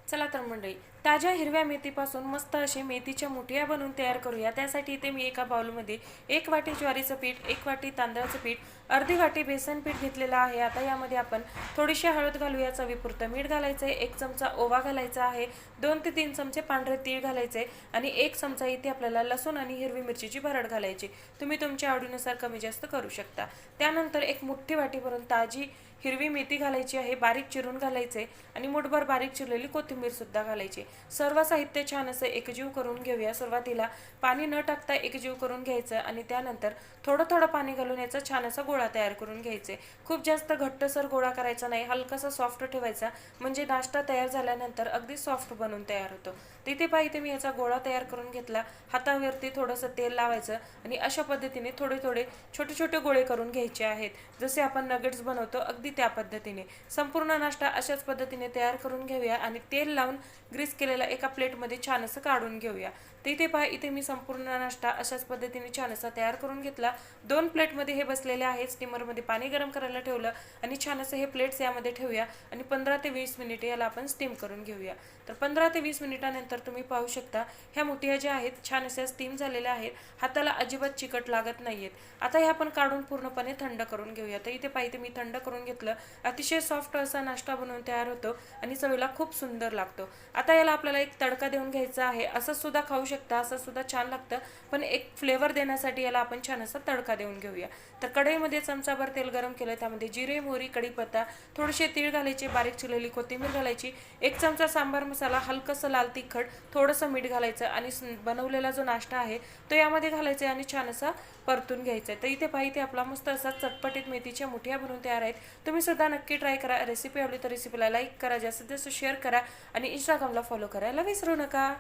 चला तर मंडळी, ताज्या हिरव्या मेथीपासून मस्त असे मेथीच्या मुठिया बनवून तयार करूया। त्यासाठी इथे मी एका बाउलमध्ये 1 वाटी ज्वारीचं पीठ, 1 वाटी तांदळाचं पीठ, अर्धी वाटी बेसन पीठ घेतलेलं आहे। आता यामध्ये आपण थोडीशी हळद घालूया, चवीपुरतं मीठ घालायचं आहे, 1 चमचा ओवा घालायचा आहे, 2 ते 3 चमचे पांढरे तीळ घालायचे आणि 1 चमचा इथे आपल्याला लसूण आणि हिरवी मिरचीची भरड घालायची। तुम्ही तुमच्या आवडीनुसार कमी जास्त करू शकता। त्यानंतर एक मोठी वाटी भरून ताजी हिरवी मेथी घालायची आहे, बारीक चिरून घालायचे आणि मुठभर बारीक चिरलेली कोथिंबीर सुद्धा घालायची। सर्व साहित्य छान असं एकजीव करून घेऊया। सुरुवातीला पाणी न टाकता एकजीव करून घ्यायचं आणि त्यानंतर थोडं थोडं पाणी घालून याचा छान असा गोळा तयार करून घ्यायचे। खूप जास्त घट्टसर गोळा करायचा नाही, हलकासा सॉफ्ट ठेवायचा, म्हणजे नाश्ता तयार झाल्यानंतर अगदी सॉफ्ट बनून तयार होतो। तिथे पाहिजे मी याचा गोळा तयार करून घेतला। हातावरती थोडंसं तेल लावायचं आणि अशा पद्धतीने थोडे थोडे छोटे छोटे गोळे करून घ्यायचे आहेत, जसे आपण नगेट्स बनवतो अगदी त्या पद्धतीने। संपूर्ण नाश्ता अशाच पद्धतीने तयार करून घेऊया आणि तेल लावून ग्रीस केलेला एका प्लेटमध्ये छान असं काढून घेऊया। तिथे पहा, इथे मी संपूर्ण नाश्ता अशाच पद्धतीने छान असा तयार करून घेतला। 2 प्लेटमध्ये हे बसलेले आहेत। स्टीमरमध्ये पाणी गरम करायला ठेवलं आणि छान असं हे प्लेट्स यामध्ये ठेवूया आणि 15 ते 20 मिनिटे याला आपण स्टीम करून घेऊया। तर 15 ते 20 मिनिटानंतर तुम्ही पाहू शकता ह्या मुठिया ज्या आहेत छान अशा स्टीम झालेल्या आहेत, हाताला अजिबात चिकट लागत नाहीयेत। आता हे आपण काढून पूर्णपणे थंड करून घेऊया। तर इथे पाहिजे मी थंड करून घेतलं। अतिशय सॉफ्ट असा नाश्ता बनवून तयार होतो आणि चवीला खूप सुंदर लागतो। आता याला आपल्याला एक तडका देऊन घ्यायचा आहे। असं सुद्धा खाऊ शकता, असं सुद्धा छान लागतं, पण एक फ्लेवर देण्यासाठी याला आपण छान असा तडका देऊन घेऊया। तर कढईमध्ये चमचाभर तेल गरम केलं, त्यामध्ये जिरे, मोहरी, कढीपत्ता, थोडेसे तीळ घालायचे, बारीक चिरलेली कोथिंबीर घालायची, 1 चमचा सांबार मसाला, हलकंसं लाल तिखट, थोडंसं मीठ घालायचं आणि बनवलेला जो नाश्ता आहे तो यामध्ये घालायचा आणि छान असा परतून घ्यायचा आहे। तर इथे पाहिजे आपला मस्त असा चटपटीत मेथीच्या मुठिया बनवून तयार आहेत। तुम्ही सुद्धा नक्की ट्राय करा। रेसिपी आवडली तर रेसिपीला लाईक करा, जास्तीत जास्त शेअर करा आणि इंस्टाग्रामला फॉलो करायला विसरू नका।